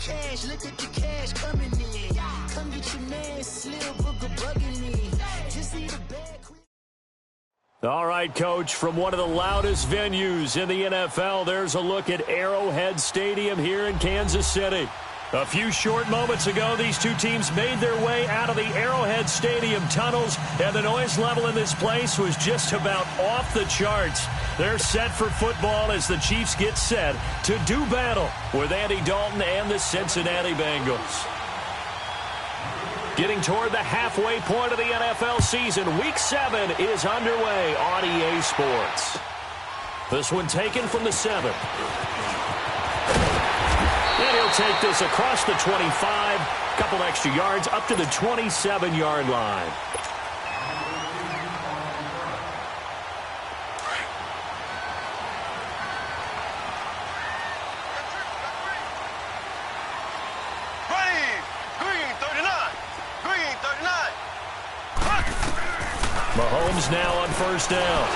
Cash, look at the cash coming in. Come get your man, Slim Booger bugging me. Just need a bag. All right, Coach, from one of the loudest venues in the NFL, there's a look at Arrowhead Stadium here in Kansas City. A few short moments ago, these two teams made their way out of the Arrowhead Stadium tunnels, and the noise level in this place was just about off the charts. They're set for football as the Chiefs get set to do battle with Andy Dalton and the Cincinnati Bengals. Getting toward the halfway point of the NFL season, Week 7 is underway on EA Sports. This one taken from the 7. And he'll take this across the 25, couple extra yards up to the 27-yard line. Mahomes now on first down.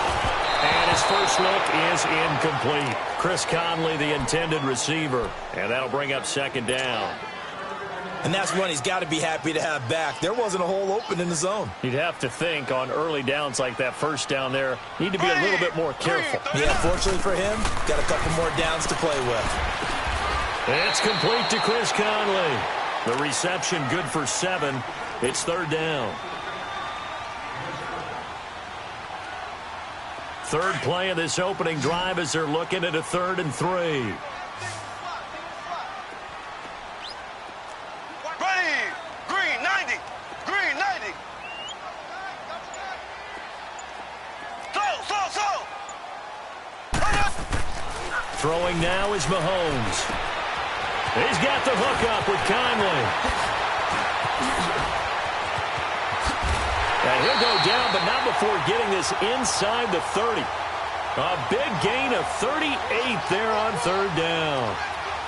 And his first look is incomplete. Chris Conley, the intended receiver. And that'll bring up second down. And that's one he's got to be happy to have back. There wasn't a hole open in the zone. You'd have to think on early downs like that first down there, need to be a little bit more careful. Yeah, fortunately for him, got a couple more downs to play with. It's complete to Chris Conley. The reception good for 7. It's third down. Third play of this opening drive as they're looking at a 3rd and 3. Ready, green 90, green 90. So. Throwing now is Mahomes. He's got the hook up with Conley. And he'll go down, but not before getting this inside the 30. A big gain of 38 there on third down.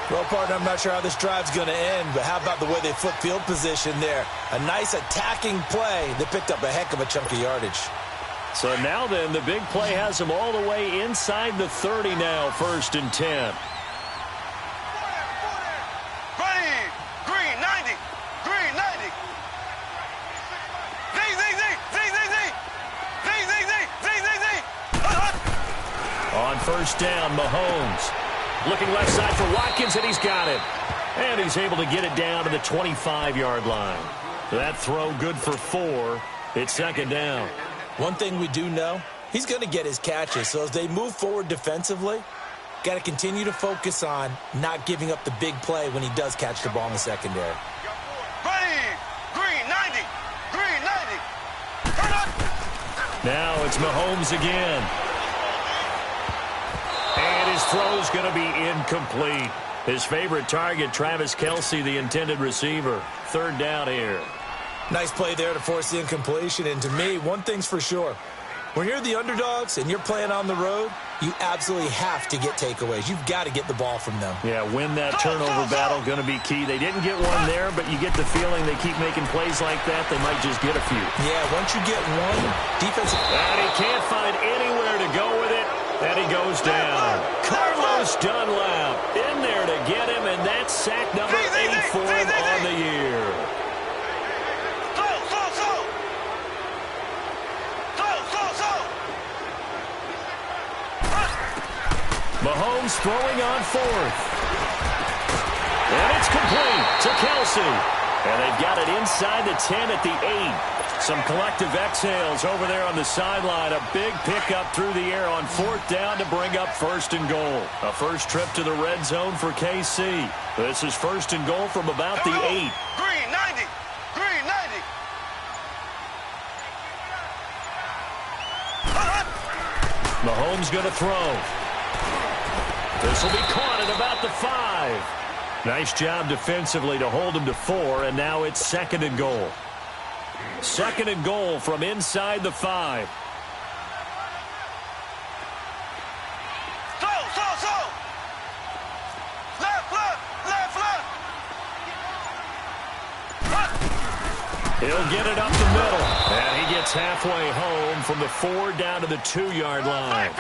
Well, partner, I'm not sure how this drive's going to end, but how about the way they flip field position there? A nice attacking play that picked up a heck of a chunk of yardage. So now then, the big play has them all the way inside the 30 now, 1st and 10. On first down, Mahomes. Looking left side for Watkins, and he's got it. And he's able to get it down to the 25-yard line. That throw good for 4. It's second down. One thing we do know, he's going to get his catches. So as they move forward defensively, got to continue to focus on not giving up the big play when he does catch the ball in the secondary. Ready, green 90, green 90. Now it's Mahomes again. And his throw's going to be incomplete. His favorite target, Travis Kelce, the intended receiver. Third down here. Nice play there to force the incompletion. And to me, one thing's for sure. When you're the underdogs and you're playing on the road, you absolutely have to get takeaways. You've got to get the ball from them. Yeah, win that turnover battle, going to be key. They didn't get one there, but you get the feeling they keep making plays like that, they might just get a few. Yeah, once you get one, defensive... And he can't find anywhere to go with it, and he goes down. Carlos Dunlap in there to get him, and that's sack number 8 for him on the year. Mahomes throwing on 4th. And it's complete to Kelce. And they've got it inside the 10 at the 8. Some collective exhales over there on the sideline. A big pickup through the air on 4th down to bring up 1st and goal. A first trip to the red zone for KC. This is 1st and goal from about the 8. Green 90, green 90. Mahomes going to throw. This will be caught at about the 5. Nice job defensively to hold him to 4, and now it's 2nd and goal. 2nd and goal from inside the 5. He'll get it up the middle. And he gets halfway home from the 4 down to the 2-yard line.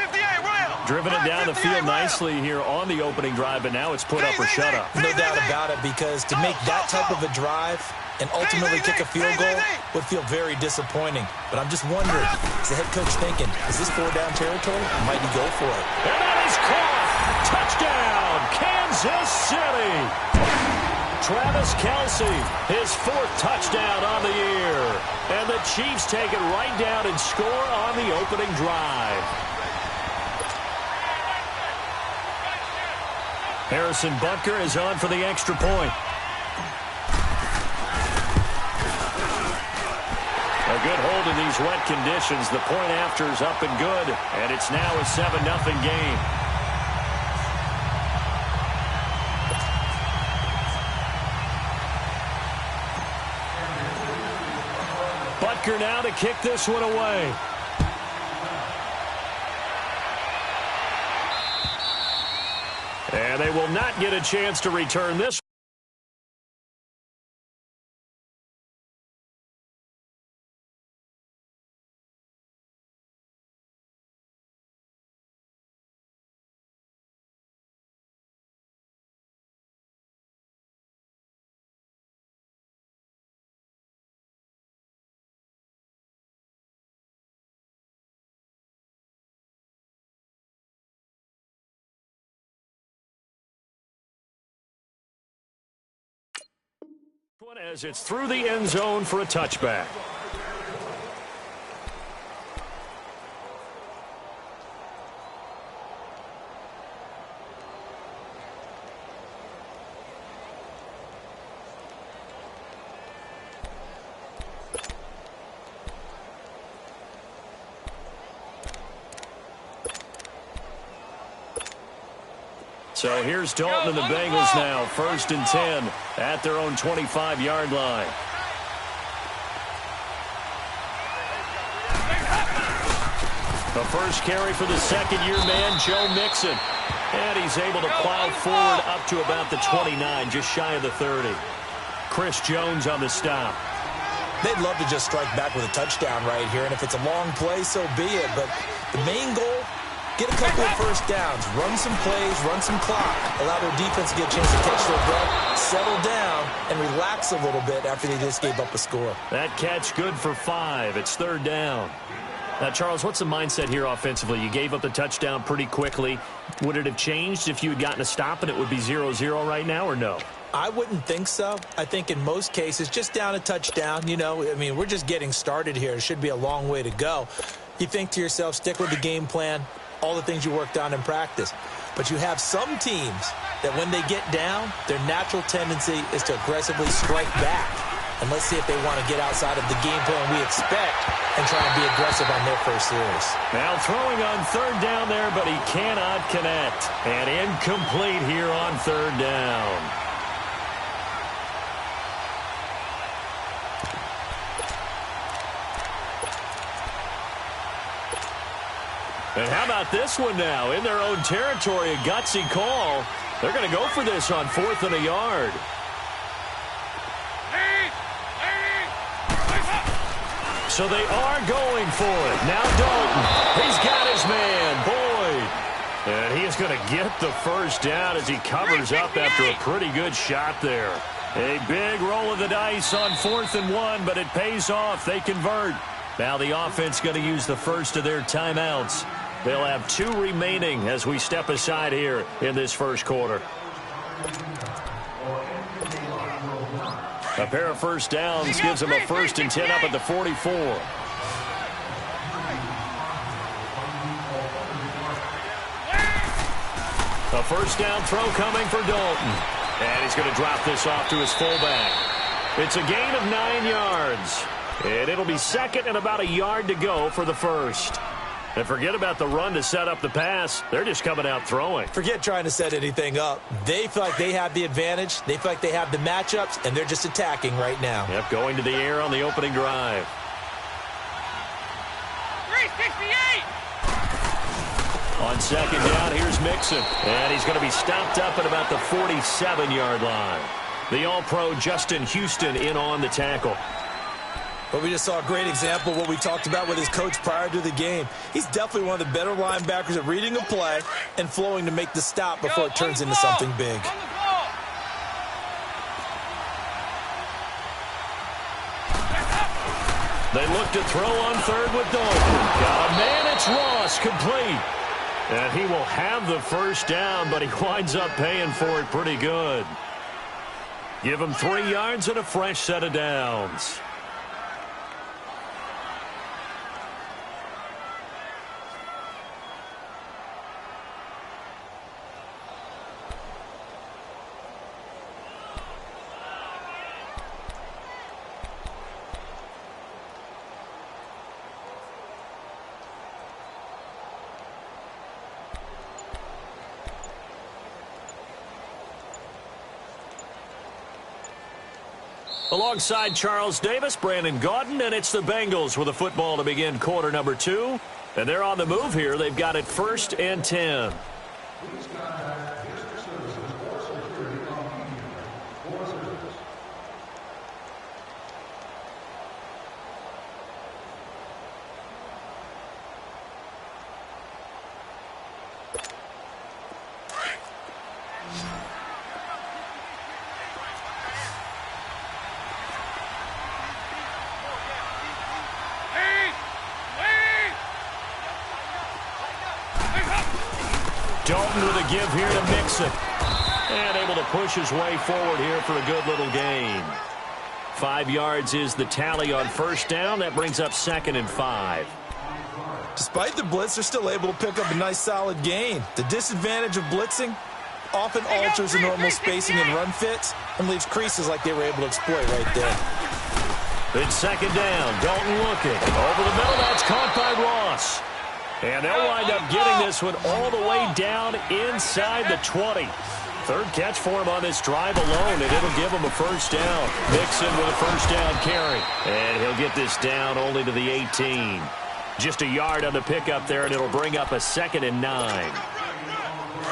Driven it down the field nicely here on the opening drive, but now it's put up or shut up. No doubt about it, because to make that type of a drive and ultimately kick a field goal would feel very disappointing. But I'm just wondering, is the head coach thinking, is this 4-down territory? Or might he go for it? And that is caught. Touchdown, Kansas City. Travis Kelce, his 4th touchdown on the year. And the Chiefs take it right down and score on the opening drive. Harrison Butker is on for the extra point. A good hold in these wet conditions. The point after is up and good, and it's now a 7-0 game. Butker now to kick this one away. And they will not get a chance to return this. As it's through the end zone for a touchback. So here's Dalton and the Bengals now, 1st and 10 at their own 25-yard line. The first carry for the second-year man, Joe Mixon. And he's able to plow forward up to about the 29, just shy of the 30. Chris Jones on the stop. They'd love to just strike back with a touchdown right here, and if it's a long play, so be it. But the main goal, get a couple of first downs, run some plays, run some clock, allow their defense to get a chance to catch their breath, settle down, and relax a little bit after they just gave up a score. That catch good for 5. It's 3rd down. Now, Charles, what's the mindset here offensively? You gave up the touchdown pretty quickly. Would it have changed if you had gotten a stop and it would be 0-0 right now, or no? I wouldn't think so. I think in most cases, just down a touchdown, you know, I mean, we're just getting started here. It should be a long way to go. You think to yourself, stick with the game plan, all the things you worked on in practice. But you have some teams that when they get down, their natural tendency is to aggressively strike back. And let's see if they want to get outside of the game plan we expect and try and be aggressive on their first series. Now throwing on 3rd down there, but he cannot connect. And incomplete here on 3rd down. And how about this one now? In their own territory, a gutsy call. They're going to go for this on 4th and a yard. So they are going for it. Now Dalton. He's got his man, Boyd. And he is going to get the first down as he covers up after a pretty good shot there. A big roll of the dice on 4th and 1, but it pays off. They convert. Now the offense going to use the first of their timeouts. They'll have 2 remaining as we step aside here in this first quarter. A pair of first downs gives them a 1st and 10 up at the 44. A first down throw coming for Dalton. And he's going to drop this off to his fullback. It's a gain of 9 yards. And it'll be 2nd and about a yard to go for the first. And forget about the run to set up the pass. They're just coming out throwing. Forget trying to set anything up. They feel like they have the advantage. They feel like they have the matchups, and they're just attacking right now. Yep, going to the air on the opening drive. 368! On 2nd down, here's Mixon. And he's going to be stopped up at about the 47-yard line. The All-Pro Justin Houston in on the tackle. But we just saw a great example of what we talked about with his coach prior to the game. He's definitely one of the better linebackers at reading a play and flowing to make the stop before it turns into something big. They look to throw on third with Dalton. Got a man, it's Ross, complete. And he will have the first down, but he winds up paying for it pretty good. Give him 3 yards and a fresh set of downs. Alongside Charles Davis, Brandon Gaudin, and it's the Bengals with a football to begin quarter number 2. And they're on the move here. They've got it 1st and 10. Dalton with a give here to mix it. And able to push his way forward here for a good little gain. 5 yards is the tally on first down. That brings up 2nd and 5. Despite the blitz, they're still able to pick up a nice solid gain. The disadvantage of blitzing often alters the normal spacing and run fits and leaves creases like they were able to exploit right there. It's 2nd down. Dalton looking. Over the middle, that's caught by Ross. And they'll wind up getting this one all the way down inside the 20. 3rd catch for him on this drive alone, and it'll give him a first down. Mixon with a first down carry. And he'll get this down only to the 18. Just a yard on the pickup there, and it'll bring up a 2nd and 9.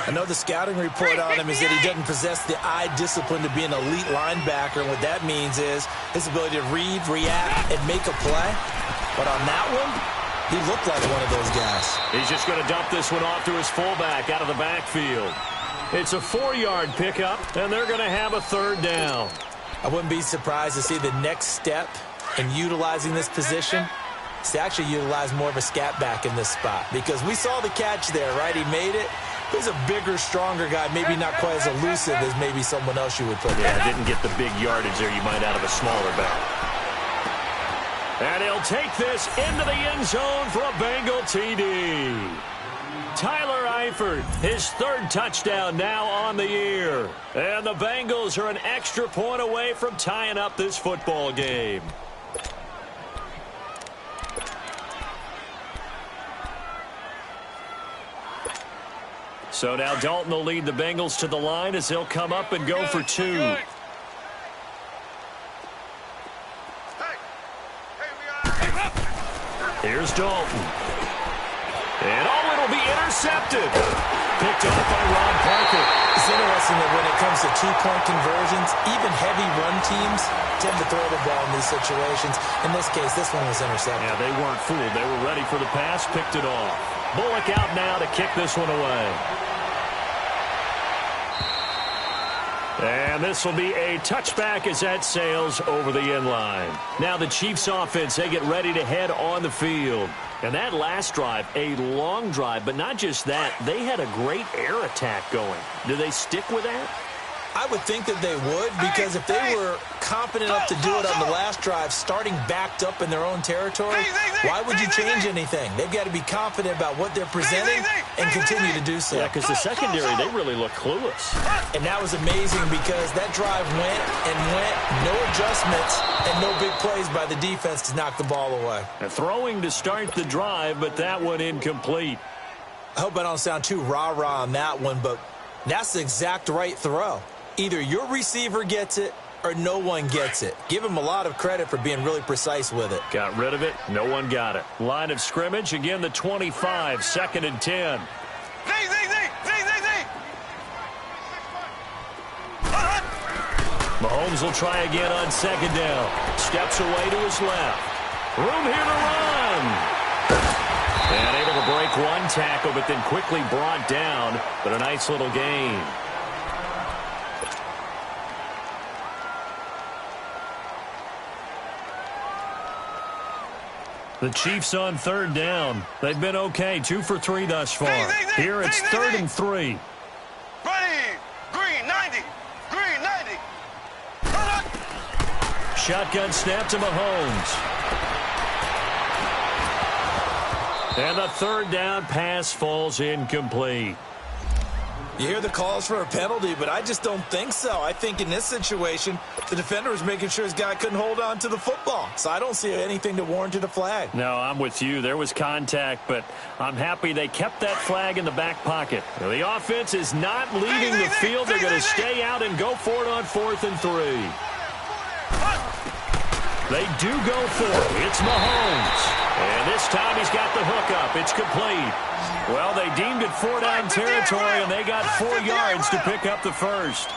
I know the scouting report on him is that he doesn't possess the eye discipline to be an elite linebacker, and what that means is his ability to read, react, and make a play. But on that one, he looked like one of those guys. He's just going to dump this one off to his fullback out of the backfield. It's a 4-yard pickup, and they're going to have a 3rd down. I wouldn't be surprised to see the next step in utilizing this position is to actually utilize more of a scat back in this spot. Because we saw the catch there, right? He made it. He's a bigger, stronger guy, maybe not quite as elusive as maybe someone else you would put in. Yeah, didn't get the big yardage there you might out of a smaller back. And he'll take this into the end zone for a Bengal TD. Tyler Eifert, his 3rd touchdown now on the year. And the Bengals are an extra point away from tying up this football game. So now Dalton will lead the Bengals to the line as they'll come up and go for 2. Here's Dalton. And it'll be intercepted. Picked off by Ron Parker. It's interesting that when it comes to 2-point conversions, even heavy run teams tend to throw the ball in these situations. In this case, this one was intercepted. Yeah, they weren't fooled. They were ready for the pass, picked it off. Bullock out now to kick this one away. And this will be a touchback as that sails over the end line. Now the Chiefs offense, they get ready to head on the field. And that last drive, a long drive, but not just that, they had a great air attack going. Do they stick with that? I would think that they would, because if they were confident enough to do it on the last drive, starting backed up in their own territory, why would you change anything? They've got to be confident about what they're presenting and continue to do so. Yeah, because the secondary, they really look clueless. And that was amazing because that drive went and went, no adjustments, and no big plays by the defense to knock the ball away. And throwing to start the drive, but that one incomplete. I hope I don't sound too rah-rah on that one, but that's the exact right throw. Either your receiver gets it or no one gets it. Give him a lot of credit for being really precise with it. Got rid of it. No one got it. Line of scrimmage, again the 25, 2nd and 10. Mahomes will try again on second down. Steps away to his left. Room here to run. And able to break one tackle, but then quickly brought down. But a nice little gain. The Chiefs on third down. They've been okay, 2 for 3 thus far. Here it's 3rd and 3. Ready, green 90, green 90. Shotgun snap to Mahomes. And the third down pass falls incomplete. You hear the calls for a penalty, but I just don't think so. I think in this situation, the defender was making sure his guy couldn't hold on to the football. So I don't see anything to warrant a flag. No, I'm with you. There was contact, but I'm happy they kept that flag in the back pocket. Now, the offense is not leaving the field. They're going to stay out and go for it on 4th and 3. They do go for it. It's Mahomes. And this time he's got the hook up. It's complete. Well, they deemed it 4-down territory, and they got 4 yards to pick up the first.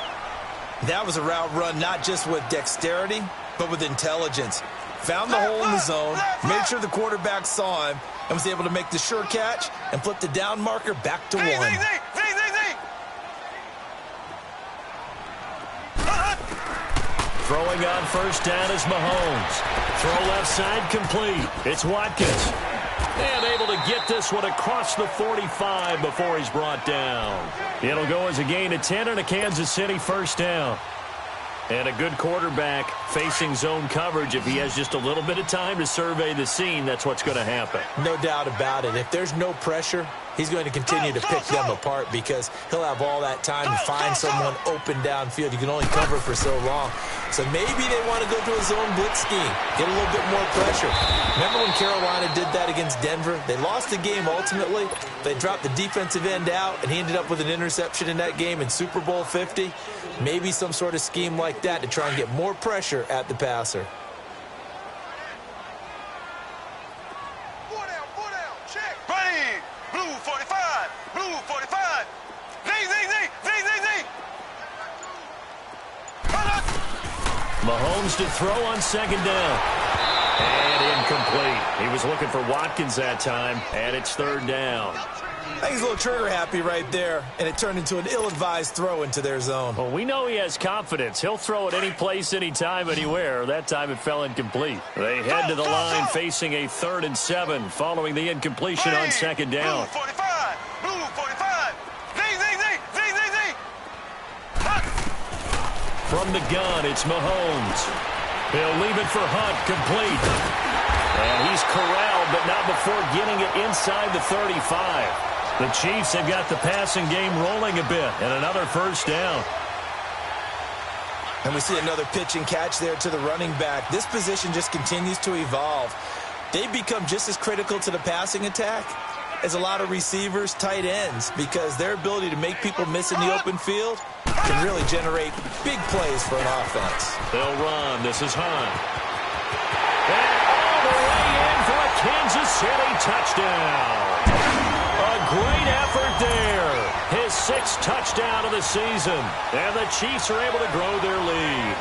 That was a route run not just with dexterity, but with intelligence. Found the hole in the zone, made sure the quarterback saw him, and was able to make the sure catch and flip the down marker back to 1. Throwing on first down is Mahomes. Throw left side complete. It's Watkins. And able to get this one across the 45 before he's brought down. It'll go as a gain of 10 and a Kansas City first down. And a good quarterback facing zone coverage. If he has just a little bit of time to survey the scene, that's what's going to happen. No doubt about it. If there's no pressure, he's going to continue to pick them apart because he'll have all that time to find someone open downfield. You can only cover for so long. So maybe they want to go to a zone blitz scheme, get a little bit more pressure. Remember when Carolina did that against Denver? They lost the game ultimately. They dropped the defensive end out, and he ended up with an interception in that game in Super Bowl 50. Maybe some sort of scheme like that to try and get more pressure at the passer. Check. Ready, blue 45, blue 45. Z. Mahomes to throw on second down. And incomplete. He was looking for Watkins that time, and it's 3rd down. I think he's a little trigger happy right there, and it turned into an ill-advised throw into their zone. Well, we know he has confidence. He'll throw it any place, anytime, anywhere. That time it fell incomplete. They head to the line facing a 3rd and 7 following the incompletion on second down. Blue 45, blue 45. Z. From the gun, it's Mahomes. He'll leave it for Hunt, complete. And he's corralled, but not before getting it inside the 35. The Chiefs have got the passing game rolling a bit, and another first down. And we see another pitch and catch there to the running back. This position just continues to evolve. They become just as critical to the passing attack as a lot of receivers, tight ends, because their ability to make people miss in the open field can really generate big plays for an offense. They'll run. This is Hunt. And all the way in for a Kansas City touchdown. A great effort there. His 6th touchdown of the season. And the Chiefs are able to grow their lead.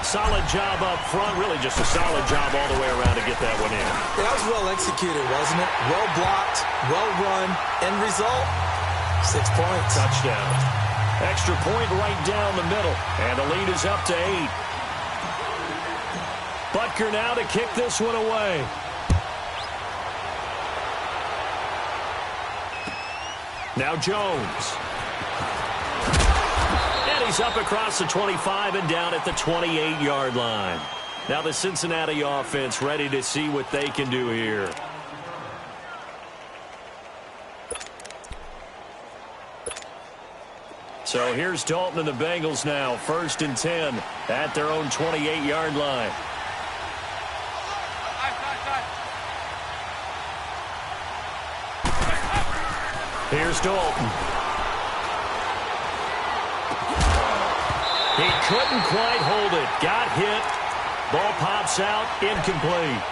Solid job up front. Really just a solid job all the way around to get that one in. That was well executed, wasn't it? Well blocked, well run. End result, 6 points. Touchdown. Extra point right down the middle. And the lead is up to 8. Butker now to kick this one away. Now Jones. And he's up across the 25 and down at the 28-yard line. Now the Cincinnati offense ready to see what they can do here. So here's Dalton and the Bengals now. 1st and 10 at their own 28-yard line. Here's Dalton. He couldn't quite hold it. Got hit. Ball pops out. Incomplete.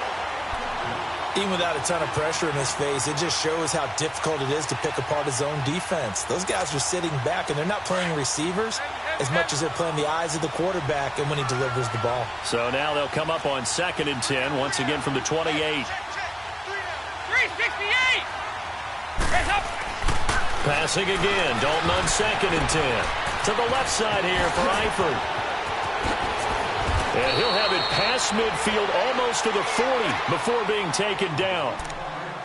Even without a ton of pressure in his face, it just shows how difficult it is to pick apart his own defense. Those guys are sitting back, and they're not playing receivers. as much as they're playing the eyes of the quarterback and when he delivers the ball. So now they'll come up on 2nd and 10, once again from the 28. 368. Hands up. Passing again. Dalton on 2nd and 10. To the left side here for Eifert. And he'll have it past midfield almost to the 40 before being taken down.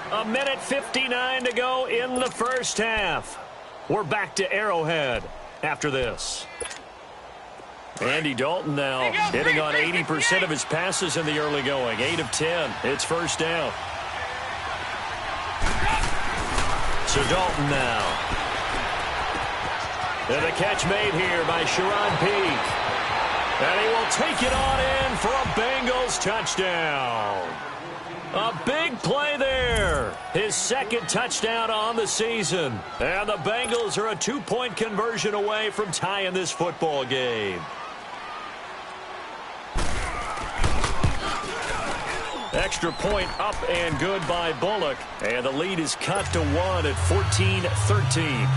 1:59 to go in the first half. We're back to Arrowhead after this. Andy Dalton now hitting on 80% of his passes in the early going. 8 of 10. It's first down. So Dalton now. And the catch made here by Sharon Peak. And he will take it on in for a Bengals touchdown. A big play there. His 2nd touchdown on the season. And the Bengals are a 2-point conversion away from tying this football game. Extra point up and good by Bullock. And the lead is cut to 1 at 14-13.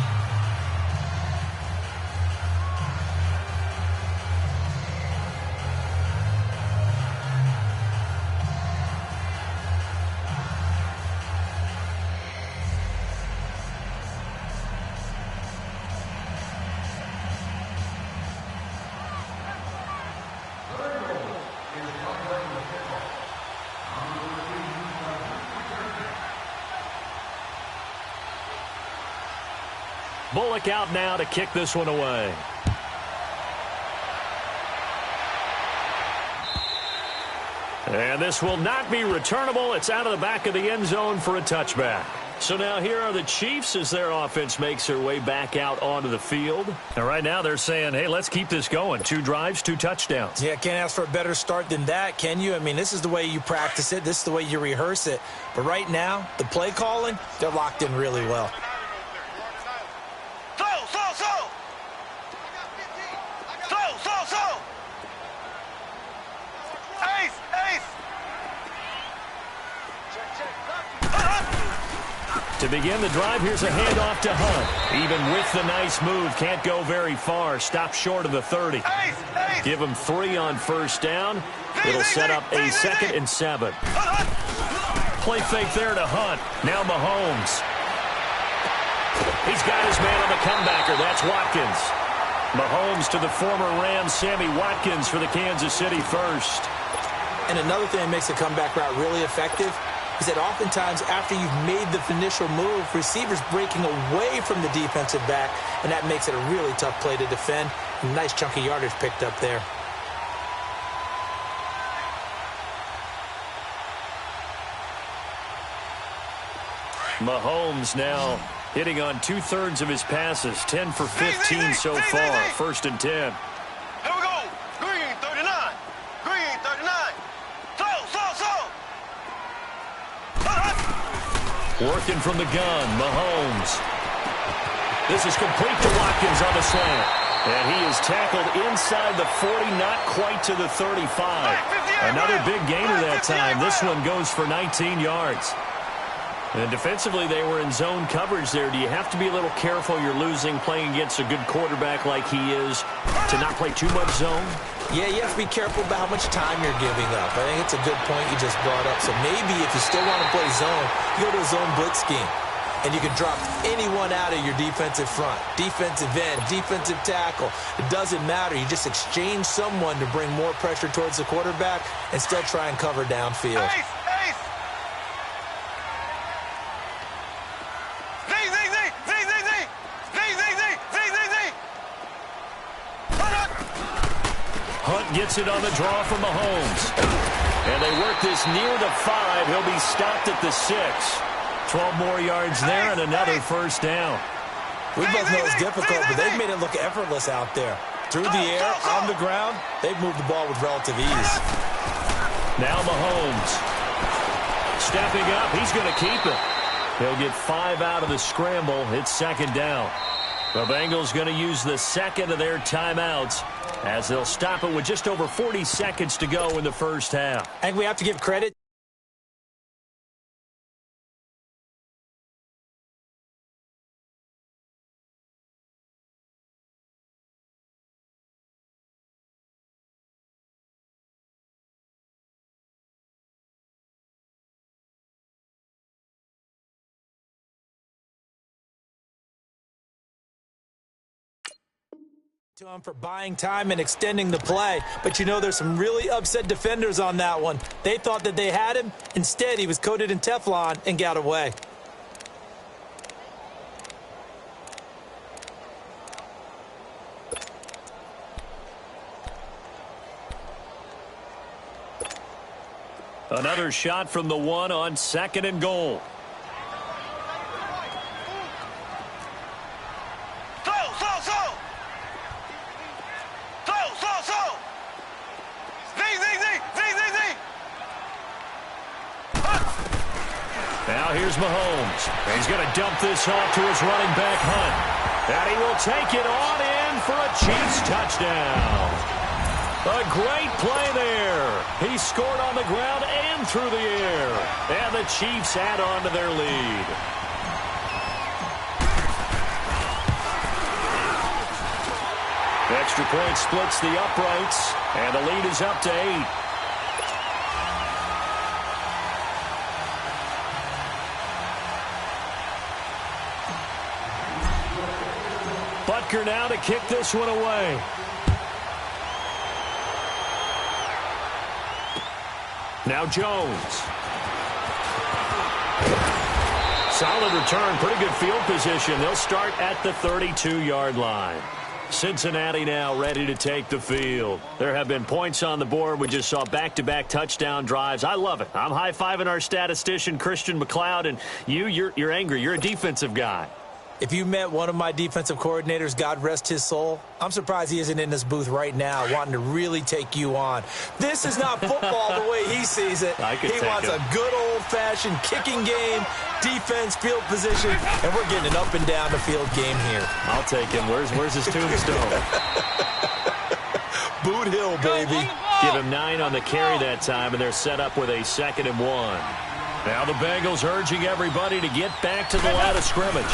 Bullock out now to kick this one away. And this will not be returnable. It's out of the back of the end zone for a touchback. So now here are the Chiefs as their offense makes their way back out onto the field. And right now they're saying, hey, let's keep this going. 2 drives, 2 touchdowns. Yeah, can't ask for a better start than that, can you? I mean, this is the way you practice it. This is the way you rehearse it. But right now, the play calling, they're locked in really well. To begin the drive, here's a handoff to Hunt. Even with the nice move, can't go very far. Stop short of the 30. Give him 3 on first down. It'll set up a 2nd and 7. Play fake there to Hunt. Now Mahomes. He's got his man on the comebacker. That's Watkins. Mahomes to the former Rams, Sammy Watkins for the Kansas City first. And another thing that makes a comeback route really effective is that oftentimes after you've made the initial move, receivers breaking away from the defensive back, and that makes it a really tough play to defend. Nice chunky yardage picked up there. Mahomes now hitting on 2/3 of his passes, 10 for 15 so far. 1st and 10. Here we go. Green 39. Green 39. Throw. Working from the gun, Mahomes. This is complete to Watkins on the slant. And he is tackled inside the 40, not quite to the 35. Another big gainer that time. This one goes for 19 yards. And defensively, they were in zone coverage there. Do you have to be a little careful you're losing playing against a good quarterback like he is to not play too much zone? Yeah, you have to be careful about how much time you're giving up. I think it's a good point you just brought up. So maybe if you still want to play zone, you go to a zone blitz scheme. And you can drop anyone out of your defensive front. Defensive end, defensive tackle. It doesn't matter. You just exchange someone to bring more pressure towards the quarterback and still try and cover downfield. Ace. Hunt gets it on the draw from Mahomes. And they work this near the 5. He'll be stopped at the 6. 12 more yards there and another first down. We both know it's difficult, but they've made it look effortless out there. Through the air, on the ground, they've moved the ball with relative ease. Now Mahomes. Stepping up, he's going to keep it. He'll get 5 out of the scramble. It's 2nd down. The Bengals going to use the 2nd of their timeouts as they'll stop it with just over 40 seconds to go in the first half. I think we have to give credit To him for buying time and extending the play, but you know there's some really upset defenders on that one. They thought that they had him. Instead, he was coated in Teflon and got away. Another shot from the one on 2nd and goal. Now here's Mahomes. He's going to dump this off to his running back, Hunt. And he will take it on in for a Chiefs touchdown. A great play there. He scored on the ground and through the air. And the Chiefs add on to their lead. The extra point splits the uprights, and the lead is up to 8. Butker now to kick this one away. Now Jones. Solid return, pretty good field position. They'll start at the 32-yard line. Cincinnati now ready to take the field. There have been points on the board. We just saw back-to-back touchdown drives. I love it. I'm high-fiving our statistician, Christian McLeod, and you're angry. You're a defensive guy. If you met one of my defensive coordinators, God rest his soul, I'm surprised he isn't in this booth right now wanting to really take you on. This is not football the way he sees it. He wants a good old-fashioned kicking game, defense, field position, and we're getting an up-and-down-the-field game here. I'll take him. Where's his tombstone? Boot Hill, baby. Give him 9 on the carry that time, and they're set up with a 2nd and 1. Now the Bengals urging everybody to get back to the line of scrimmage.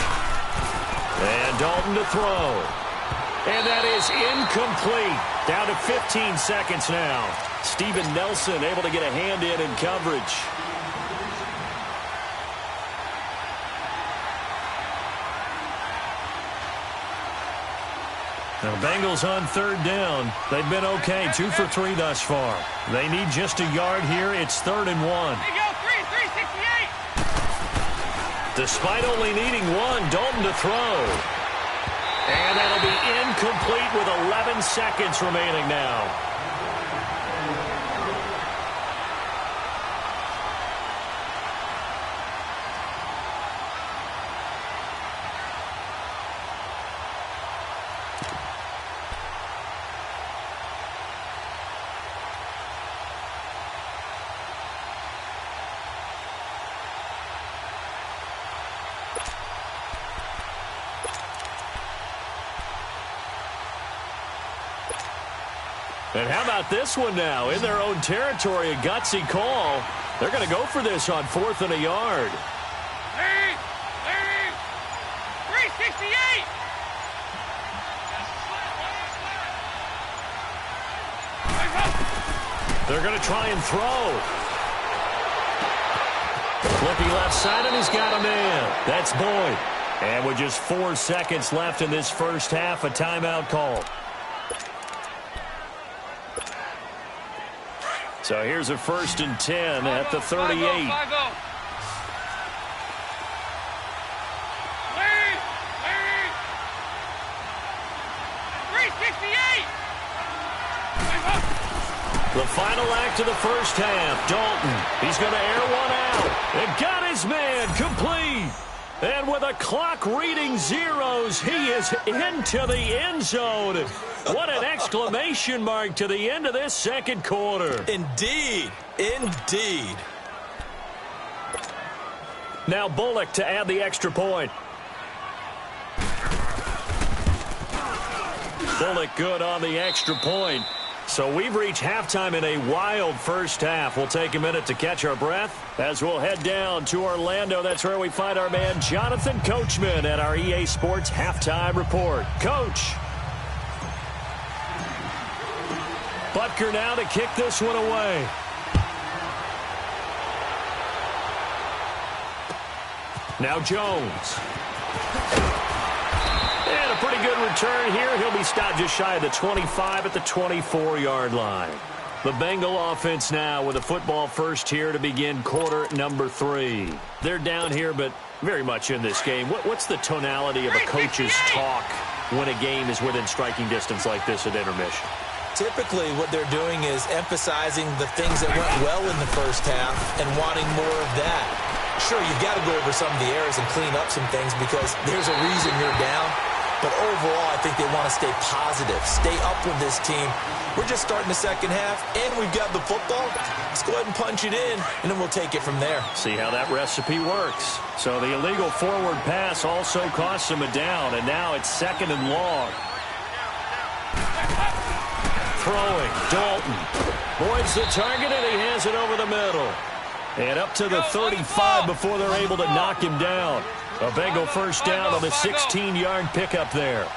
And Dalton to throw. And that is incomplete. Down to 15 seconds now. Steven Nelson able to get a hand in coverage. The Bengals on 3rd down. They've been okay. 2 for 3 thus far. They need just a yard here. It's 3rd and 1. There you go, 368. Despite only needing 1, Dalton to throw. And that'll be incomplete with 11 seconds remaining now. And how about this one now? In their own territory, a gutsy call. They're going to go for this on 4th and a yard. 368. They're going to try and throw. Flipping left side, and he's got a man. That's Boyd. And with just 4 seconds left in this first half, a timeout call. So here's a 1st and 10 at the 38. 368. The final act of the first half. Dalton, he's going to air one out. And got his man complete. And with a clock reading zeros, he is into the end zone. What an exclamation mark to the end of this second quarter. Indeed. Indeed. Now Bullock to add the extra point. Bullock good on the extra point. So we've reached halftime in a wild first half. We'll take a minute to catch our breath as we'll head down to Orlando. That's where we find our man Jonathan Coachman at our EA Sports Halftime Report. Coach. Butker now to kick this one away. Now Jones. And a a pretty good return here. He'll be stopped just shy of the 25 at the 24-yard line. The Bengal offense now with a football first here to begin quarter number 3. They're down here, but very much in this game. What's the tonality of a coach's talk when a game is within striking distance like this at intermission? Typically, what they're doing is emphasizing the things that went well in the first half and wanting more of that. Sure, you've got to go over some of the errors and clean up some things because there's a reason you're down. But overall, I think they want to stay positive, stay up with this team. We're just starting the second half, and we've got the football. Let's go ahead and punch it in, and then we'll take it from there. See how that recipe works. So the illegal forward pass also costs him a down, and now it's 2nd and long. Throwing, Dalton. Boyd's the target, and he has it over the middle. And up to the 35 before they're able to knock him down. A Bengal first down on the 16-yard pickup there.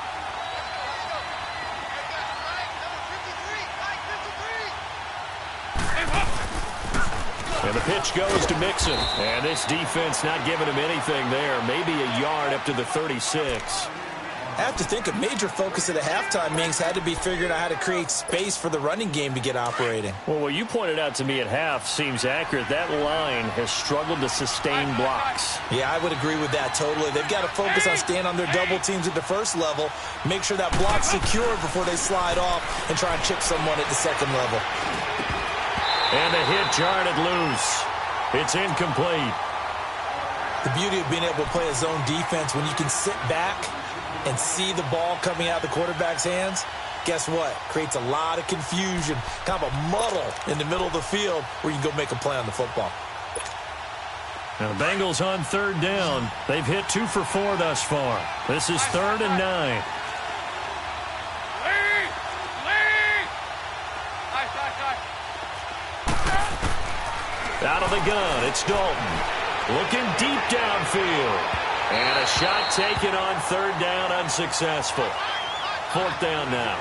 And the pitch goes to Mixon. And this defense not giving him anything there. Maybe a yard up to the 36. I have to think a major focus of the halftime meetings had to be figuring out how to create space for the running game to get operating. Well, what you pointed out to me at half seems accurate. That line has struggled to sustain blocks. Yeah, I would agree with that totally. They've got to focus on staying on their double teams at the first level, make sure that block's secure before they slide off and try and chip someone at the second level. And the hit jarred it loose. It's incomplete. The beauty of being able to play a zone defense when you can sit back and see the ball coming out of the quarterback's hands, guess what? Creates a lot of confusion, kind of a muddle in the middle of the field where you can go make a play on the football. Now the Bengals on 3rd down. They've hit 2 for 4 thus far. This is 3rd and 9. Out of the gun, it's Dalton. Looking deep downfield. And a shot taken on 3rd down, unsuccessful. 4th down now.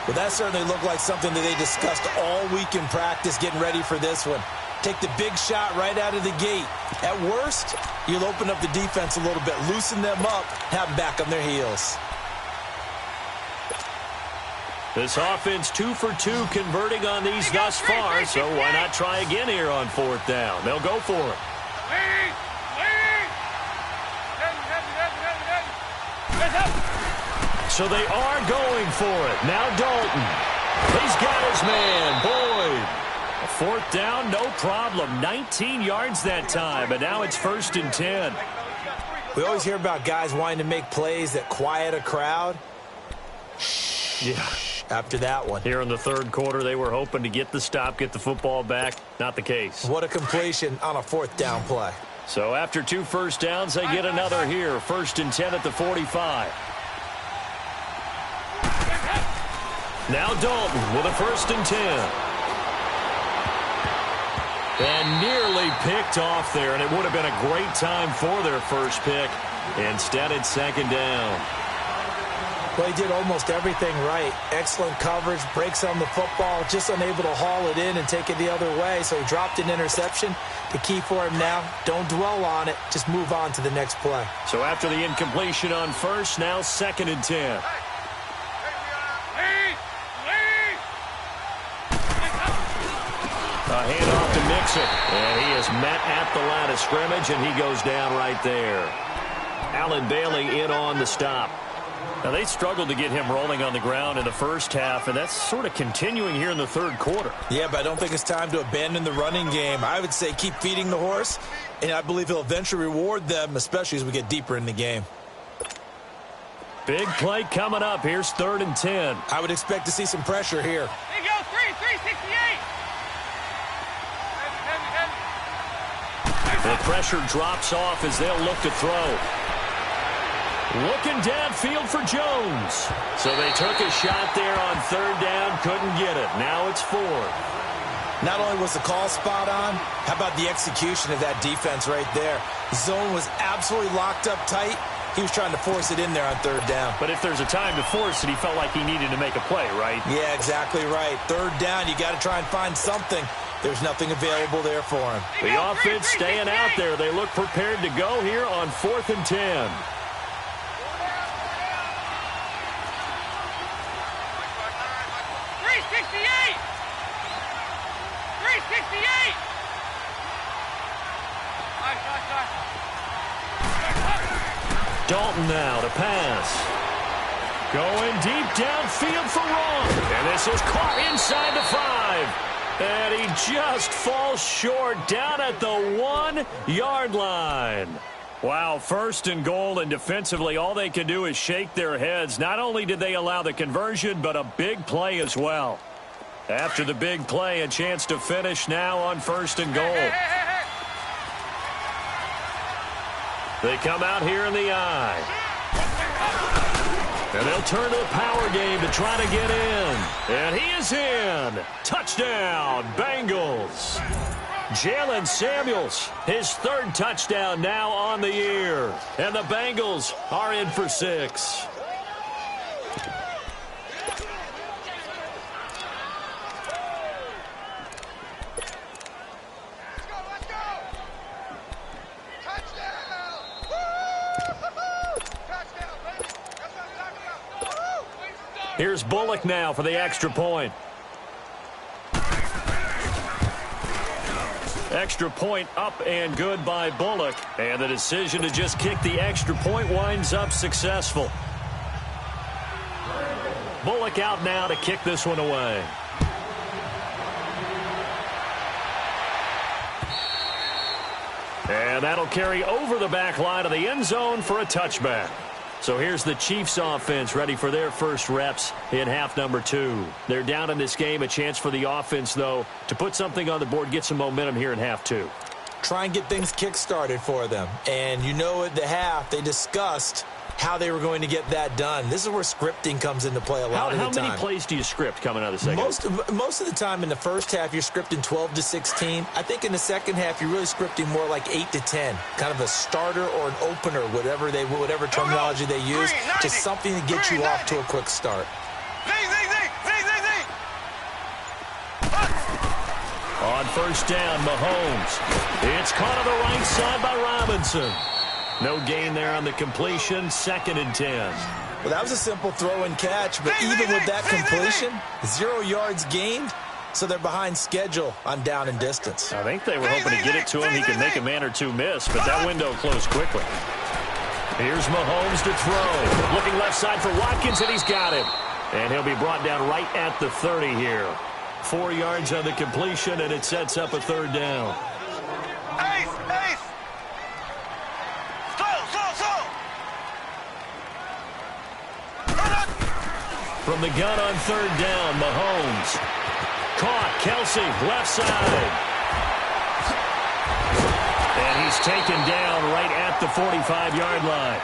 Well, that certainly looked like something that they discussed all week in practice, getting ready for this one. Take the big shot right out of the gate. At worst, you'll open up the defense a little bit, loosen them up, have them back on their heels. This offense 2 for 2 converting on these thus far, so why not try again here on 4th down? They'll go for it. So they are going for it. Now Dalton. He's got his man, Boyd. A 4th down, no problem. 19 yards that time, but now it's 1st and 10. We always hear about guys wanting to make plays that quiet a crowd. Yeah. After that one. Here in the 3rd quarter, they were hoping to get the stop, get the football back. Not the case. What a completion on a 4th down play. So after 2 first downs, they get another here. 1st and 10 at the 45. Now Dalton with a 1st and 10. And nearly picked off there, and it would have been a great time for their first pick. Instead, it's 2nd down. Well, he did almost everything right. Excellent coverage, breaks on the football, just unable to haul it in and take it the other way, so he dropped an interception. The key for him now, don't dwell on it, just move on to the next play. So after the incompletion on 1st, now 2nd and 10. A handoff to Mixon, and he is met at the line of scrimmage, and he goes down right there. Allen Bailey in on the stop. Now, they struggled to get him rolling on the ground in the first half, and that's sort of continuing here in the 3rd quarter. Yeah, but I don't think it's time to abandon the running game. I would say keep feeding the horse, and I believe he'll eventually reward them, especially as we get deeper in the game. Big play coming up. Here's 3rd and 10. I would expect to see some pressure here. There you go, 368. The pressure drops off as they'll look to throw. Looking downfield for Jones. So they took a shot there on 3rd down, couldn't get it. Now it's 4th. Not only was the call spot on, how about the execution of that defense right there? Zone was absolutely locked up tight. He was trying to force it in there on 3rd down. But if there's a time to force it, he felt like he needed to make a play, right? Yeah, exactly right. 3rd down, you got to try and find something. There's nothing available there for him. The offense staying out there. They look prepared to go here on 4th and 10. 68. Dalton now to pass. Going deep downfield for Wrong. And this is caught inside the 5. And he just falls short down at the 1-yard line. Wow, 1st and goal, and defensively all they can do is shake their heads. Not only did they allow the conversion, but a big play as well. After the big play, a chance to finish now on 1st and goal. They come out here in the eye. And they'll turn to the power game to try to get in. And he is in. Touchdown, Bengals. Jalen Samuels, his 3rd touchdown now on the year. And the Bengals are in for 6. Here's Bullock now for the extra point. Extra point up and good by Bullock. And the decision to just kick the extra point winds up successful. Bullock out now to kick this one away. And that'll carry over the back line of the end zone for a touchback. So here's the Chiefs offense ready for their first reps in half number 2. They're down in this game. A chance for the offense, though, to put something on the board, get some momentum here in half 2. Try and get things kick-started for them. And you know at the half, they discussed how they were going to get that done. This is where scripting comes into play a lot of the time. How many plays do you script coming out of the second? Most of the time in the first half, you're scripting 12 to 16. I think in the second half, you're really scripting more like 8 to 10. Kind of a starter or an opener, whatever terminology they use, just something to get you off to a quick start. On 1st down, Mahomes. It's caught on the right side by Robinson. No gain there on the completion. 2nd and 10. Well, that was a simple throw and catch, but even with that completion, 0 yards gained, so they're behind schedule on down and distance. I think they were hoping to get it to him. He could make a man or two miss, but that window closed quickly. Here's Mahomes to throw. Looking left side for Watkins, and he's got him. And he'll be brought down right at the 30 here. 4 yards on the completion, and it sets up a 3rd down. From the gun on 3rd down, Mahomes. Caught, Kelsey, left side. And he's taken down right at the 45-yard line.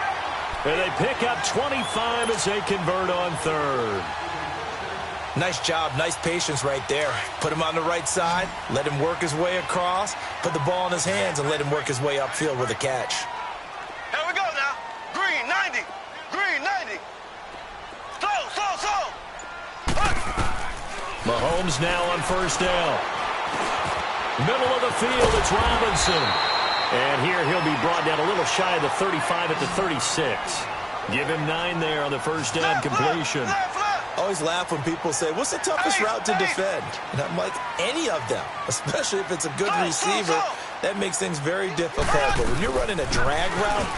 And they pick up 25 as they convert on 3rd. Nice job, nice patience right there. Put him on the right side, let him work his way across, put the ball in his hands, and let him work his way upfield with a catch. Here we go now. Green 90. Green 90. Slow. Mahomes now on 1st down. Middle of the field, it's Robinson. And here he'll be brought down a little shy of the 35 at the 36. Give him 9 there on the 1st down completion. I always laugh when people say, what's the toughest route to defend? And I'm like, any of them, especially if it's a good receiver. That makes things very difficult. But when you're running a drag route,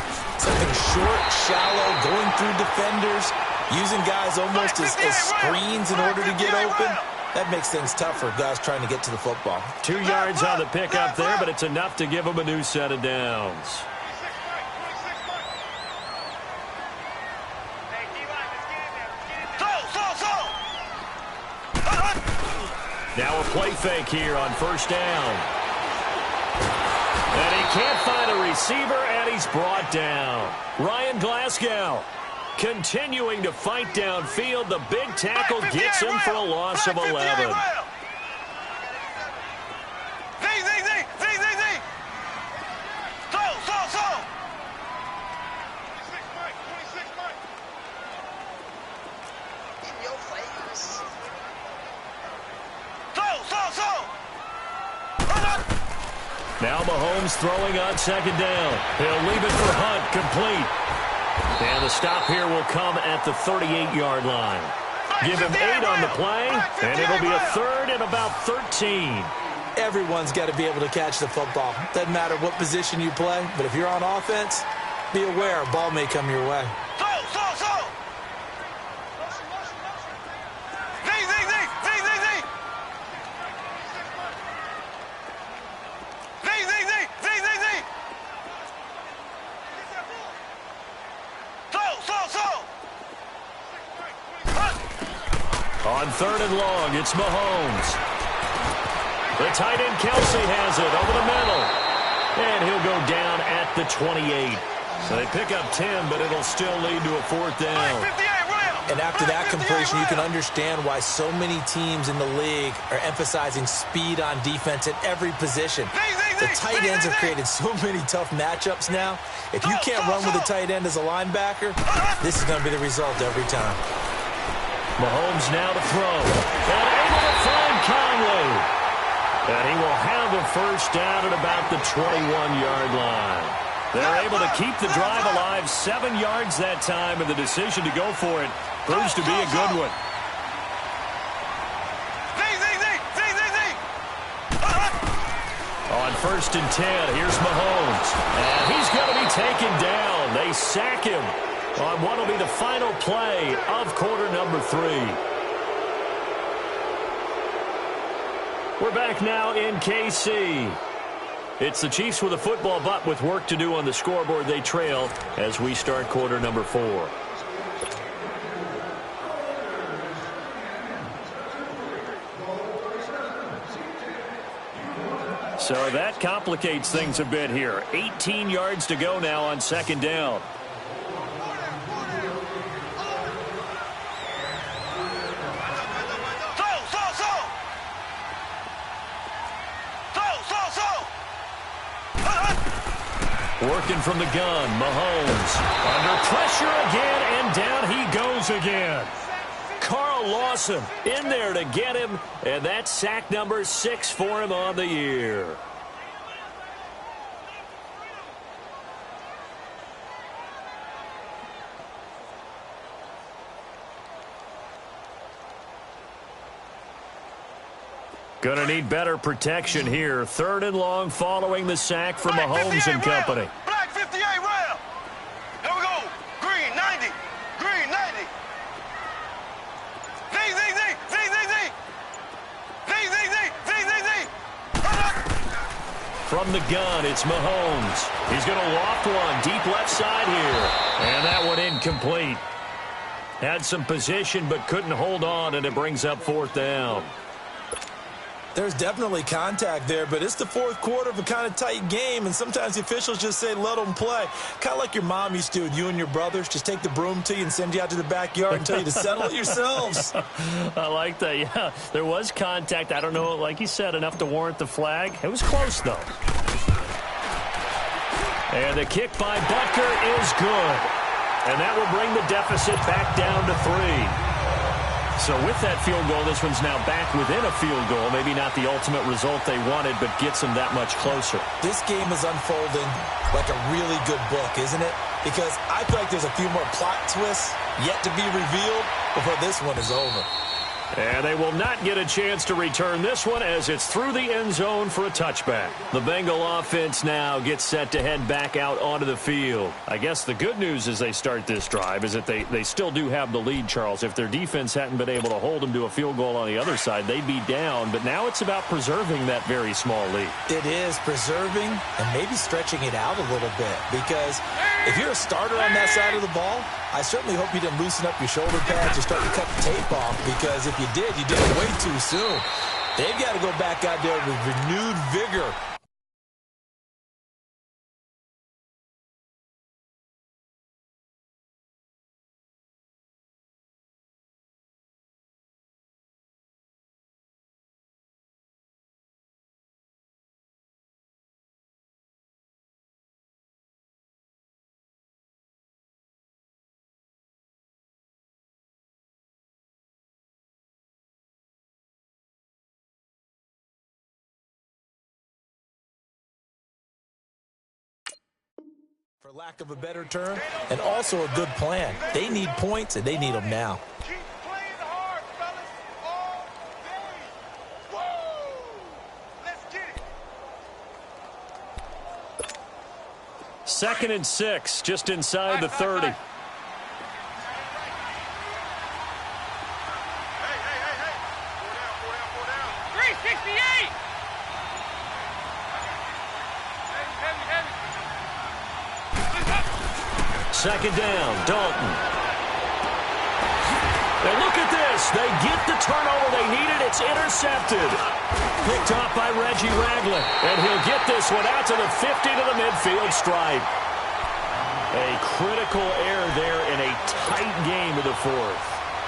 something short, shallow, going through defenders, using guys almost as screens in order to get open, that makes things tough for guys trying to get to the football. 2 yards on the pickup there, but it's enough to give them a new set of downs. Now a play fake here on 1st down. And he can't find a receiver, and he's brought down. Ryan Glasgow continuing to fight downfield. The big tackle gets him for a loss of 11. Now Mahomes throwing on 2nd down. He'll leave it for Hunt, complete. And the stop here will come at the 38-yard line. Give him 8 on the play, and it'll be a 3rd and about 13. Everyone's got to be able to catch the football. Doesn't matter what position you play, but if you're on offense, be aware a ball may come your way. On 3rd and long, it's Mahomes. The tight end Kelsey has it over the middle. And he'll go down at the 28. So they pick up 10, but it'll still lead to a 4th down. And after that completion, you can understand why so many teams in the league are emphasizing speed on defense at every position. The tight ends have created so many tough matchups now. If you can't run with a tight end as a linebacker, this is going to be the result every time. Mahomes now to throw. And able to find Conley. And he will have a 1st down at about the 21-yard line. They're able to keep the drive alive, 7 yards that time, and the decision to go for it proves to be a good one. On 1st and 10, here's Mahomes. And he's going to be taken down. They sack him on what will be the final play of quarter number 3. We're back now in KC. It's the Chiefs with a football, but with work to do on the scoreboard. They trail as we start quarter number 4. So that complicates things a bit here. 18 yards to go now on 2nd down. Working from the gun, Mahomes under pressure again, and down he goes again. Carl Lawson in there to get him, and that's sack number 6 for him on the year. Gonna need better protection here. 3rd and long following the sack from Mahomes and company. Black 58 round. Here we go. Green 90. Green 90. From the gun, it's Mahomes. He's gonna loft one deep left side here. And that one incomplete. Had some position but couldn't hold on, and it brings up 4th down. There's definitely contact there, but it's the 4th quarter of a kind of tight game, and sometimes the officials just say, let them play. Kind of like your mom used to with you and your brothers. Just take the broom to you and send you out to the backyard and tell you to settle it yourselves. I like that, yeah. There was contact. I don't know, like you said, enough to warrant the flag. It was close, though. And the kick by Butker is good. And that will bring the deficit back down to 3. So with that field goal, this one's now back within a field goal. Maybe not the ultimate result they wanted, but gets them that much closer. This game is unfolding like a really good book, isn't it? Because I feel like there's a few more plot twists yet to be revealed before this one is over. And they will not get a chance to return this one as it's through the end zone for a touchback. The Bengal offense now gets set to head back out onto the field. I guess the good news as they start this drive is that they still do have the lead, Charles. If their defense hadn't been able to hold them to a field goal on the other side, they'd be down. But now it's about preserving that very small lead. It is preserving and maybe stretching it out a little bit, because if you're a starter on that side of the ball, I certainly hope you didn't loosen up your shoulder pads or start to cut the tape off, because if you did it way too soon. They've got to go back out there with renewed vigor. For lack of a better term, and also a good plan. They need points, and they need them now. Keep playing hard, fellas, all day. Woo! Let's 2nd and 6, just inside the 30. Hey. 368. Second down, Dalton. And look at this. They get the turnover they needed. It's intercepted. Picked off by Reggie Ragland. And he'll get this one out to the 50 to the midfield stripe. A critical error there in a tight game of the fourth.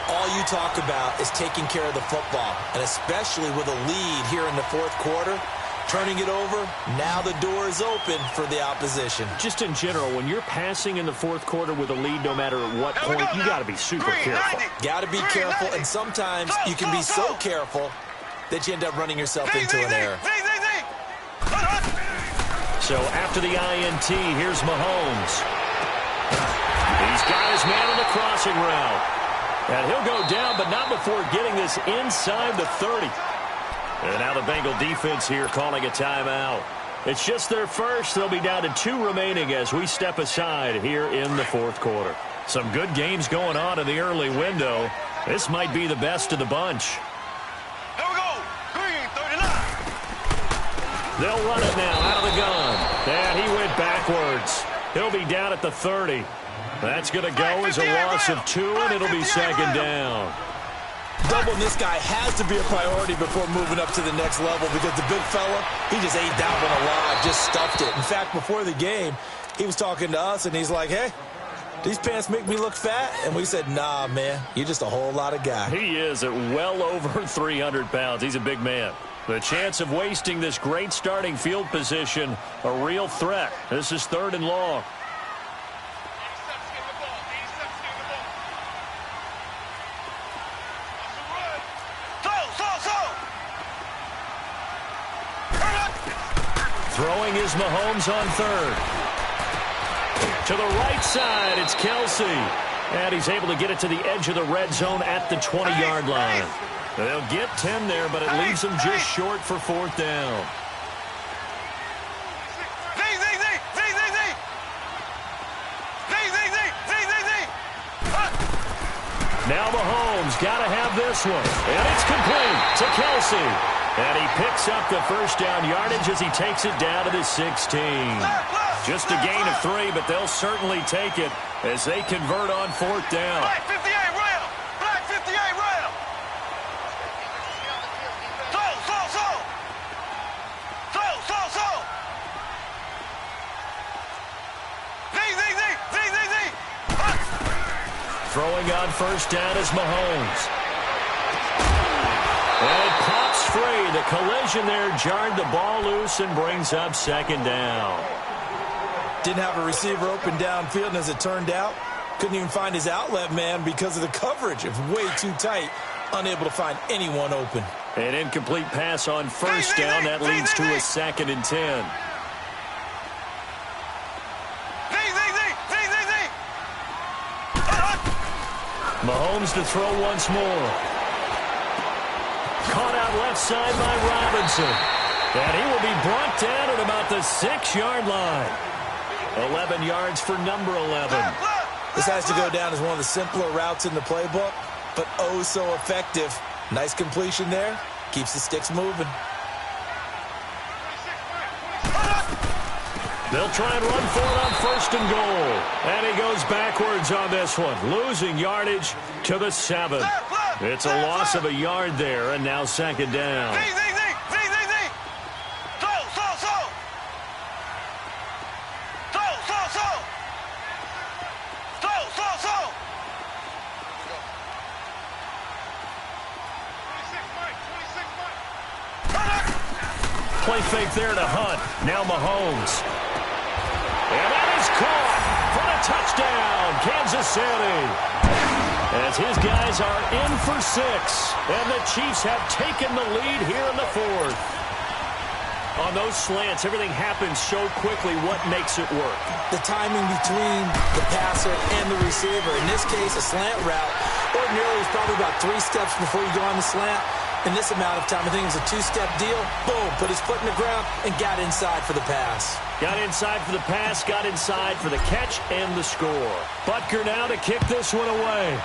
All you talk about is taking care of the football, and especially with a lead here in the fourth quarter. Turning it over, now the door is open for the opposition. Just in general, when you're passing in the fourth quarter with a lead, no matter at what point, you got to be super careful. Got to be careful, and sometimes you can be so careful that you end up running yourself into an error. So after the INT, here's Mahomes. He's got his man on the crossing route. And he'll go down, but not before getting this inside the 30. And now the Bengal defense here calling a timeout. It's just their first. They'll be down to 2 remaining as we step aside here in the fourth quarter. Some good games going on in the early window. This might be the best of the bunch. Here we go. Green, 39. They'll run it now out of the gun. And he went backwards. He'll be down at the 30. That's going to go as a loss of 2, and it'll be second down. Doubling this guy has to be a priority before moving up to the next level because the big fella, he just ate that one alive, just stuffed it. In fact, before the game, he was talking to us, and he's like, hey, these pants make me look fat? And we said, nah, man, you're just a whole lot of guy. He is at well over 300 pounds. He's a big man. The chance of wasting this great starting field position, a real threat. This is 3rd and long. Throwing is Mahomes on 3rd. To the right side, it's Kelsey. And he's able to get it to the edge of the red zone at the 20-yard line. They'll get 10 there, but it leaves them just short for 4th down. Now Mahomes got to have this one. And it's complete to Kelsey. And he picks up the first down yardage as he takes it down to the 16. Just a gain of 3, but they'll certainly take it as they convert on 4th down. Black 58 round. Black 58 round. So. Throwing on first down is Mahomes. And it pops free. The collision there jarred the ball loose and brings up second down. Didn't have a receiver open downfield, and as it turned out, couldn't even find his outlet man because of the coverage. It was way too tight, unable to find anyone open. An incomplete pass on first down. That leads to a 2nd and 10. Mahomes to throw once more. Caught out left side by Robinson. And he will be brought down at about the 6-yard line. 11 yards for number 11. This has to go down as one of the simpler routes in the playbook, but oh so effective. Nice completion there. Keeps the sticks moving. They'll try and run for it on 1st and goal. And he goes backwards on this one, losing yardage to the 7. It's a loss of a yard there, and now second down. Play fake there to Hunt. Now Mahomes. And that is caught for the touchdown, Kansas City. As his guys are in for 6. And the Chiefs have taken the lead here in the 4th. On those slants, everything happens so quickly. What makes it work? The timing between the passer and the receiver. In this case, a slant route. Ordinarily, it's probably about 3 steps before you go on the slant. In this amount of time, I think it was a two-step deal. Boom, put his foot in the ground and got inside for the pass. Got inside for the pass, got inside for the catch and the score. Butker now to kick this one away.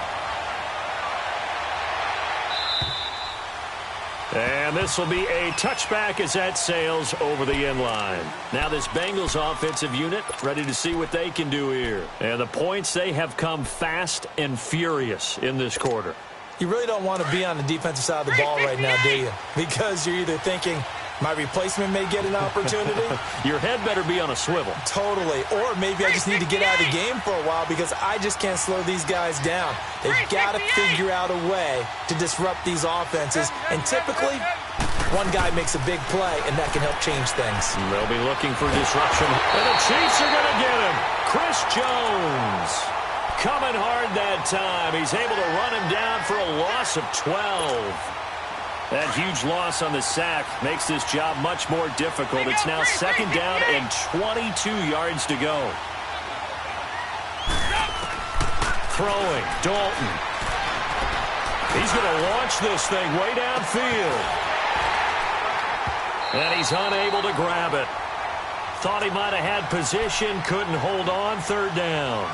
And this will be a touchback as that sails over the end line. Now this Bengals offensive unit ready to see what they can do here. And the points, they have come fast and furious in this quarter. You really don't want to be on the defensive side of the ball right now, do you? Because you're either thinking, my replacement may get an opportunity. Your head better be on a swivel. Totally. Or maybe I just need to get out of the game for a while because I just can't slow these guys down. They've got to figure out a way to disrupt these offenses. And typically, one guy makes a big play, and that can help change things. They'll be looking for disruption. And the Chiefs are going to get him. Chris Jones coming hard that time. He's able to run him down for a loss of 12. That huge loss on the sack makes this job much more difficult. It's now second down and 22 yards to go. Throwing, Dalton. He's going to launch this thing way downfield. And he's unable to grab it. Thought he might have had position, couldn't hold on, third down.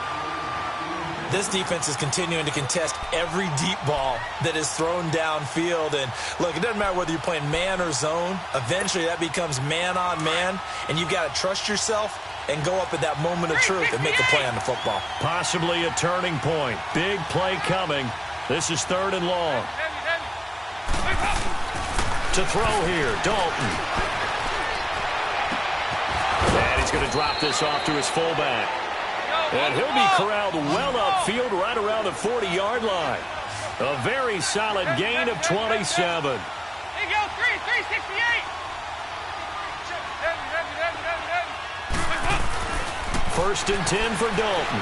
This defense is continuing to contest every deep ball that is thrown downfield. And, look, it doesn't matter whether you're playing man or zone. Eventually, that becomes man-on-man, and you've got to trust yourself and go up at that moment of truth and make a play on the football. Possibly a turning point. Big play coming. This is third and long. To throw here, Dalton. And he's going to drop this off to his fullback. And he'll be corralled well upfield right around the 40-yard line. A very solid gain of 27. There you go, 368. First and 10 for Dalton.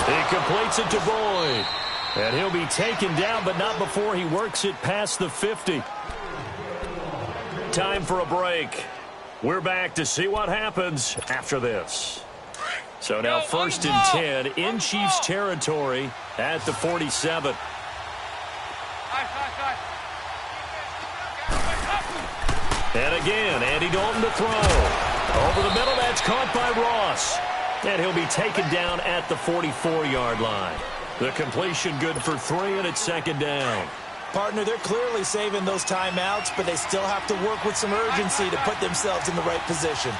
He completes it to Boyd. And he'll be taken down, but not before he works it past the 50. Time for a break. We're back to see what happens after this. So now first and 10 in Chiefs territory at the 47. And again, Andy Dalton to throw. Over the middle, that's caught by Ross. And he'll be taken down at the 44-yard line. The completion good for 3, and it's second down. Partner, they're clearly saving those timeouts, but they still have to work with some urgency to put themselves in the right position.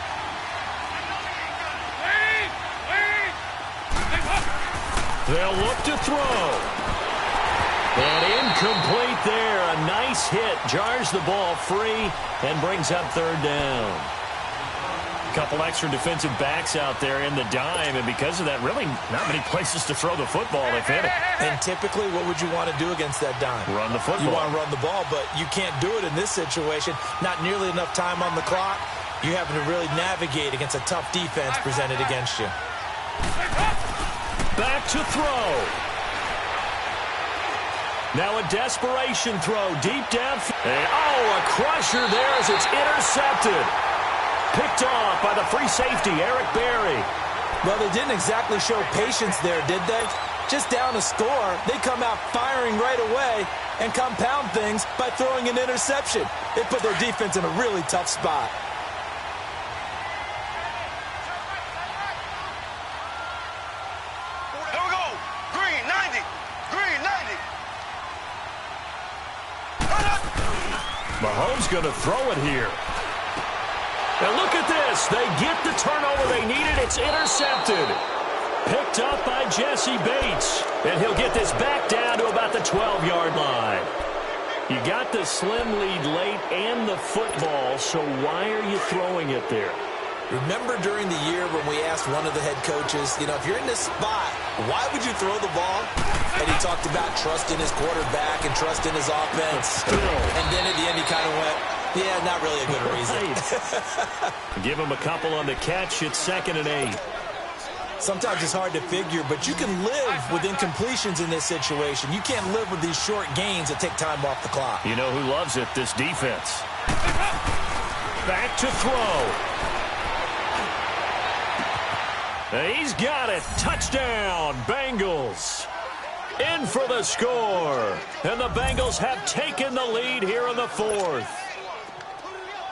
They'll look to throw. And incomplete there. A nice hit. Jars the ball free and brings up third down. A couple extra defensive backs out there in the dime, and because of that, really not many places to throw the football, if any. And typically, what would you want to do against that dime? Run the football. You want to run the ball, but you can't do it in this situation. Not nearly enough time on the clock. You having to really navigate against a tough defense presented against you. Back to throw. Now a desperation throw deep down. Oh, a crusher there as it's intercepted. Picked off by the free safety, Eric Berry. Well, they didn't exactly show patience there, did they? Just down a score, they come out firing right away and compound things by throwing an interception. They put their defense in a really tough spot. Here we go. Green, 90. Green, 90. Mahomes going to throw it here. And look at this. They get the turnover they needed. It's intercepted. Picked up by Jesse Bates. And he'll get this back down to about the 12-yard line. You got the slim lead late and the football, so why are you throwing it there? Remember during the year when we asked one of the head coaches, you know, if you're in this spot, why would you throw the ball? And he talked about trusting his quarterback and trusting his offense. And then at the end he kind of went, yeah, not really a good reason. Give him a couple on the catch. It's 2nd and 8. Sometimes it's hard to figure, but you can live with incompletions in this situation. You can't live with these short gains that take time off the clock. You know who loves it? This defense. Back to throw. He's got it. Touchdown, Bengals. in for the score. And the Bengals have taken the lead here in the fourth.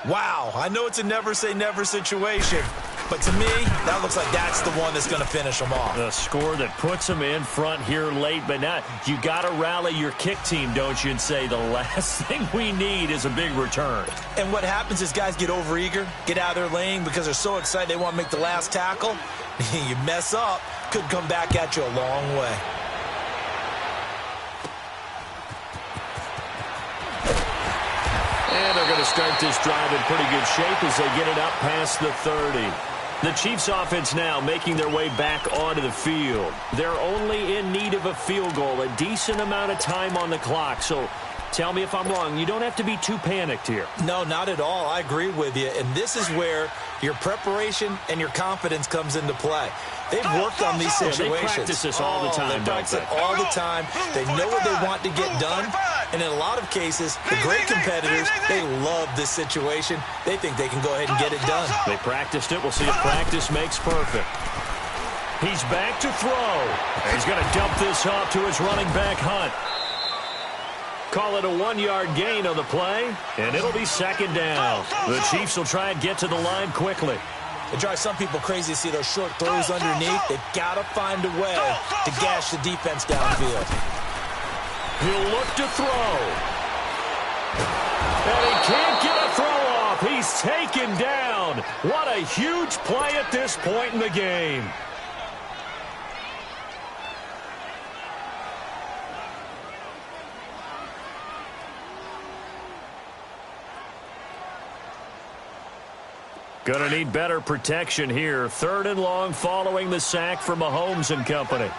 Wow, I know it's a never-say-never situation, but to me, that looks like that's the one that's going to finish them off. A score that puts them in front here late, but now you got to rally your kick team, don't you, and say the last thing we need is a big return. And what happens is guys get overeager, get out of their lane because they're so excited they want to make the last tackle. You mess up, could come back at you a long way. And they're going to start this drive in pretty good shape as they get it up past the 30. The Chiefs offense now making their way back onto the field. They're only in need of a field goal, a decent amount of time on the clock. So tell me if I'm wrong. You don't have to be too panicked here. No, not at all. I agree with you. And this is where your preparation and your confidence comes into play. They've worked on these situations. They practice this all the time, They practice it all the time. They know what they want to get done. And in a lot of cases, the great competitors, they love this situation. They think they can go ahead and get it done. They practiced it. We'll see if practice makes perfect. He's back to throw. He's going to dump this off to his running back, Hunt. Call it a 1-yard gain on the play, and it'll be second down. The Chiefs will try and get to the line quickly. It drives some people crazy to see those short throws underneath. They've got to find a way to gash the defense downfield. He'll look to throw. And he can't get a throw off. He's taken down. What a huge play at this point in the game. Going to need better protection here. 3rd and long following the sack from Mahomes and company.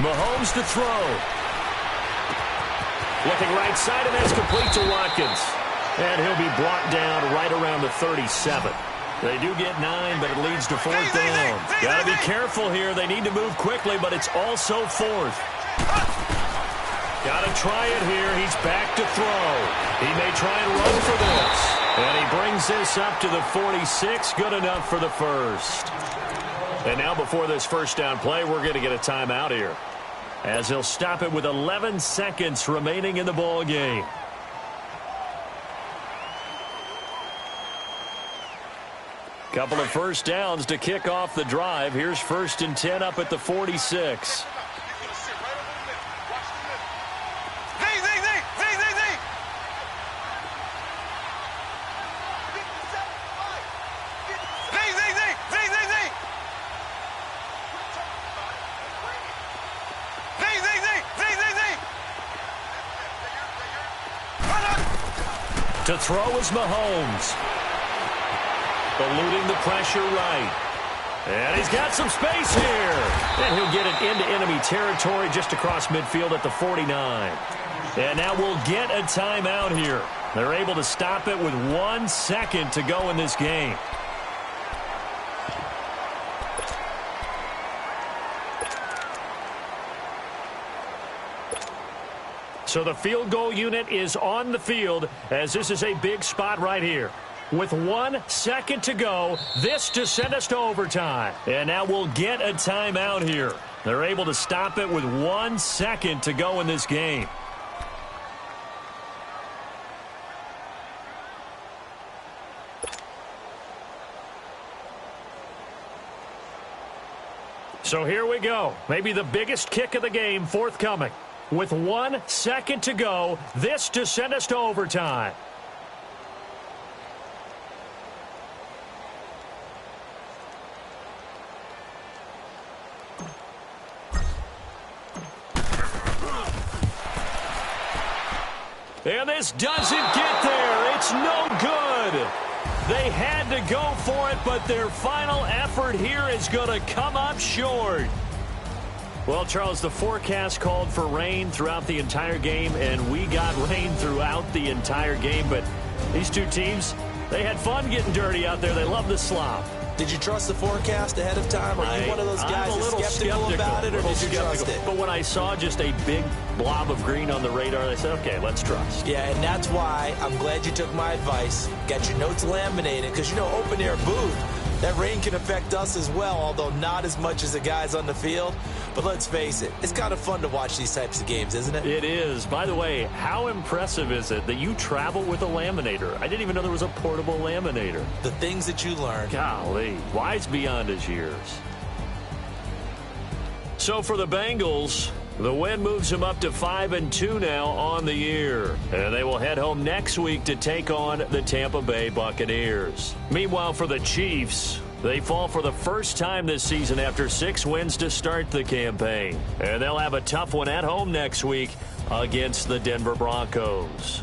Mahomes to throw. Looking right side, and that's complete to Watkins. And he'll be brought down right around the 37. They do get 9, but it leads to 4th down. Got to be careful here. They need to move quickly, but it's also 4th. Got to try it here. He's back to throw. He may try and run for this. And he brings this up to the 46. Good enough for the first. And now before this first down play, we're going to get a timeout here, as he'll stop it with 11 seconds remaining in the ball game. Couple of first downs to kick off the drive. Here's 1st and 10 up at the 46. To throw is Mahomes. Eluding the pressure right. And he's got some space here. And he'll get it into enemy territory just across midfield at the 49. And now we'll get a timeout here. They're able to stop it with 1 second to go in this game. So the field goal unit is on the field, as this is a big spot right here. With 1 second to go, this to send us to overtime. And now we'll get a timeout here. They're able to stop it with 1 second to go in this game. So here we go. Maybe the biggest kick of the game forthcoming. With 1 second to go, this to send us to overtime. And this doesn't get there. It's no good. They had to go for it, but their final effort here is going to come up short. Well, Charles, the forecast called for rain throughout the entire game, and we got rain throughout the entire game. But these two teams, they had fun getting dirty out there. They love the slop. Did you trust the forecast ahead of time? Are you one of those guys that's skeptical about it, or did you trust it? But when I saw just a big blob of green on the radar, I said, okay, let's trust. Yeah, and that's why I'm glad you took my advice. Got your notes laminated, because, you know, open-air booth, that rain can affect us as well, although not as much as the guys on the field. But let's face it, it's kind of fun to watch these types of games, isn't it? It is. By the way, how impressive is it that you travel with a laminator? I didn't even know there was a portable laminator. The things that you learn. Golly, wise beyond his years. So for the Bengals, the win moves them up to 5-2 now on the year. And they will head home next week to take on the Tampa Bay Buccaneers. Meanwhile, for the Chiefs, they fall for the first time this season after 6 wins to start the campaign. And they'll have a tough one at home next week against the Denver Broncos.